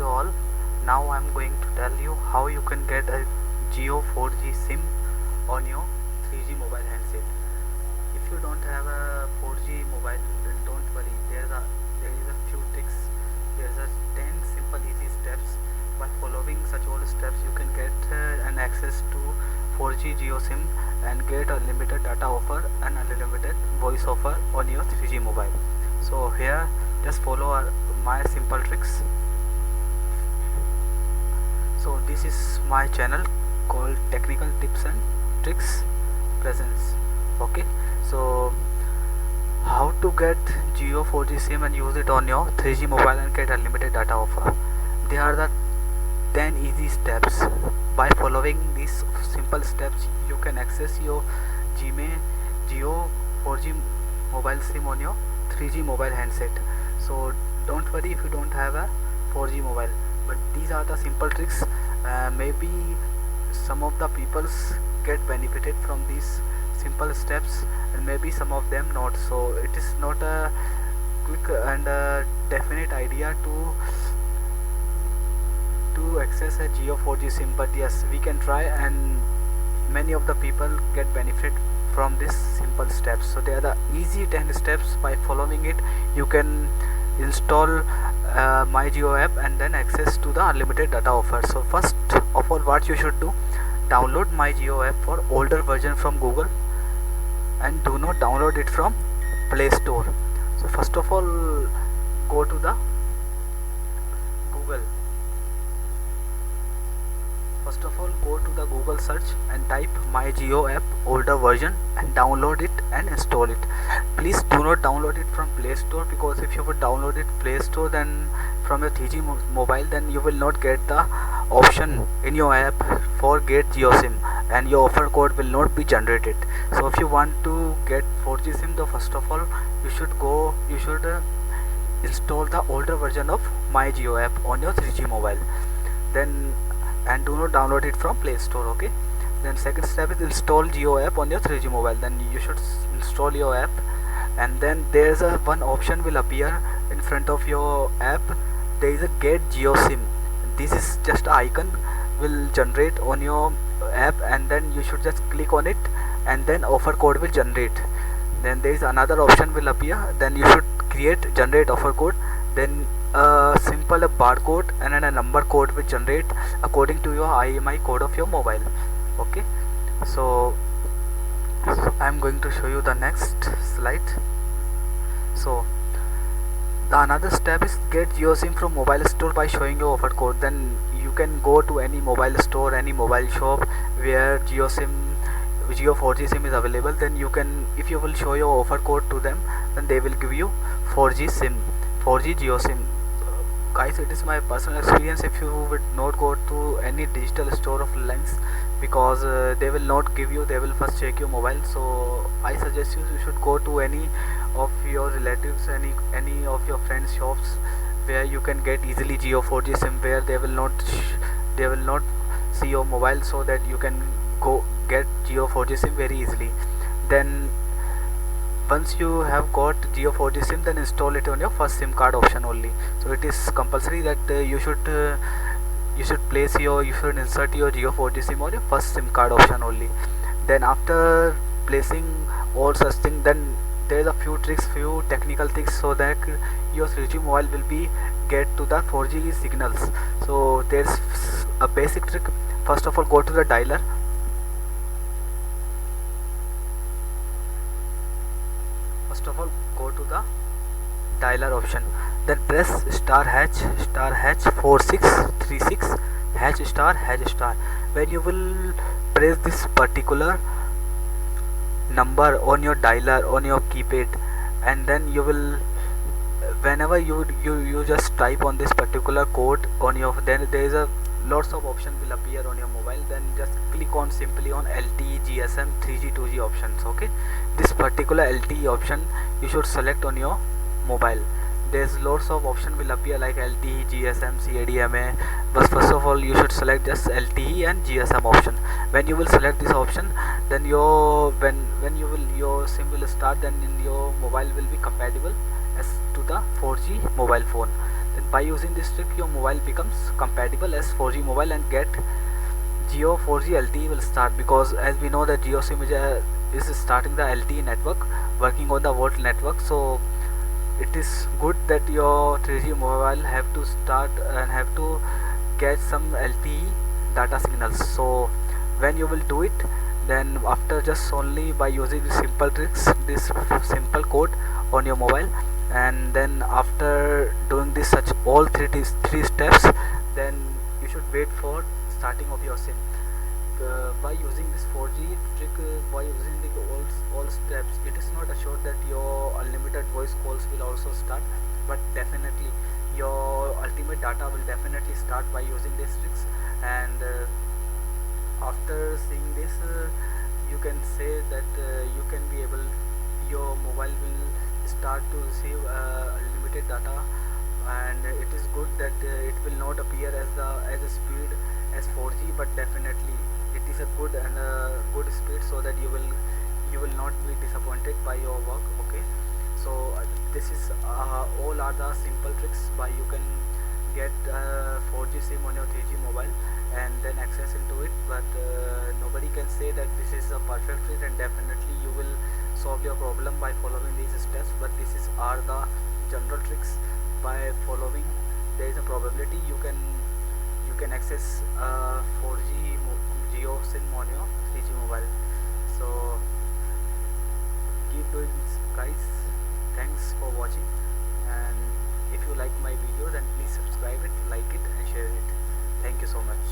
you all. Now I'm going to tell you how you can get a Jio 4G SIM on your 3G mobile handset. If you don't have a 4G mobile, then don't worry. There is a few tricks. There's a 10 simple easy steps. By following such all steps, you can get an access to 4G Jio SIM and get unlimited data offer and unlimited voice offer on your 3G mobile. So here, just follow my simple tricks. So this is my channel called Technical Tips and Tricks Presents. Okay, so how to get Jio 4G SIM and use it on your 3G mobile and get unlimited data offer. They are the 10 easy steps. By following these simple steps, you can access your Jio 4G mobile SIM on your 3G mobile handset. So don't worry if you don't have a 4G mobile, but these are the simple tricks. Maybe some of the peoples get benefited from these simple steps and maybe some of them not. So it is not a quick and definite idea to access a Jio 4G SIM, but yes, we can try, and many of the people get benefit from this simple steps. So they are the easy 10 steps. By following it, you can install my Jio app and then access to the unlimited data offer. So first of all, what you should do, download my Jio app for older version from Google, and do not download it from Play Store. So first of all, go to the Google. First of all, go to the Google search and type my Jio app older version and download it and install it. Please do not download it from Play Store, because if you would download it Play Store, then from your 3G mobile, then you will not get the option in your app for get Jio SIM, and your offer code will not be generated. So if you want to get 4G SIM, though, first of all you should install the older version of my Jio app on your 3G mobile, then, and do not download it from Play Store. Okay, then second step is install Jio app on your 3G mobile. Then you should install your app, and then there's a one option will appear in front of your app. There is a get Jio SIM. This is just an icon will generate on your app, and then you should just click on it, and then offer code will generate. Then there is another option will appear, then you should generate offer code, then a simple barcode and then a number code will generate according to your IMI code of your mobile. Okay, so I'm going to show you the next slide. So the another step is get Jio SIM from mobile store by showing your offer code. Then you can go to any mobile store, any mobile shop where Jio 4G SIM is available. Then you can, if you will show your offer code to them, then they will give you 4G Jio SIM. Guys, it is my personal experience. If you would not go to any digital store of Reliance, because they will not give you, they will first check your mobile. So I suggest you should go to any of your relatives, any of your friends shops where you can get easily Jio 4G SIM, where they will not see your mobile, so that you can go get Jio 4G SIM very easily. Then once you have got Jio 4G SIM, then install it on your first SIM card option only. So it is compulsory that you should insert your Jio 4G SIM on your first SIM card option only. Then after placing all such things, then there is a few technical tricks, so that your 3G mobile will be get to the 4G signals. So there's a basic trick. First of all, go to the dialer. First of all, go to the dialer option, then press *#4636 ##. When you will press this particular number on your dialer on your keypad, and then you will, whenever you just type on this particular code on your, then there is a lots of option will appear on your mobile. Then just click on simply on LTE, GSM, 3G, 2G options. Okay, this particular LTE option you should select on your mobile. There's lots of option will appear like LTE, GSM, CADMA, but first of all you should select just LTE and GSM option. When you will select this option, then your SIM will start, then your mobile will be compatible as to the 4G mobile phone. Then by using this trick, your mobile becomes compatible as 4G mobile and get Jio 4G LTE will start, because as we know that Jio SIM is starting the LTE network, working on the VoLTE network. So it is good that your 3G mobile have to start and have to get some LTE data signals. So when you will do it, then after just only by using the simple tricks, this simple code on your mobile, and then after doing this such all three steps, then you should wait for starting of your sim. By using this 4G trick, by using the all steps, it is not assured that your unlimited voice calls will also start, but definitely your ultimate data will definitely start by using these tricks. And after seeing this, you can say that you can be able, your mobile will start to receive unlimited data. And it is good that it will not appear as a speed as 4G, but definitely it is a good and a good speed, so that you will not be disappointed by your work. Okay, so this is all are the simple tricks by you can get 4G sim on your 3G mobile and then access into it. But nobody can say that this is a perfect trick, and definitely you will solve your problem by following these steps. But this is are the general tricks. By following, there is a probability you can access 4G Jio SIM on your 3G mobile. So keep doing this, guys. Thanks for watching, and if you like my video, then please subscribe it, like it, and share it. Thank you so much.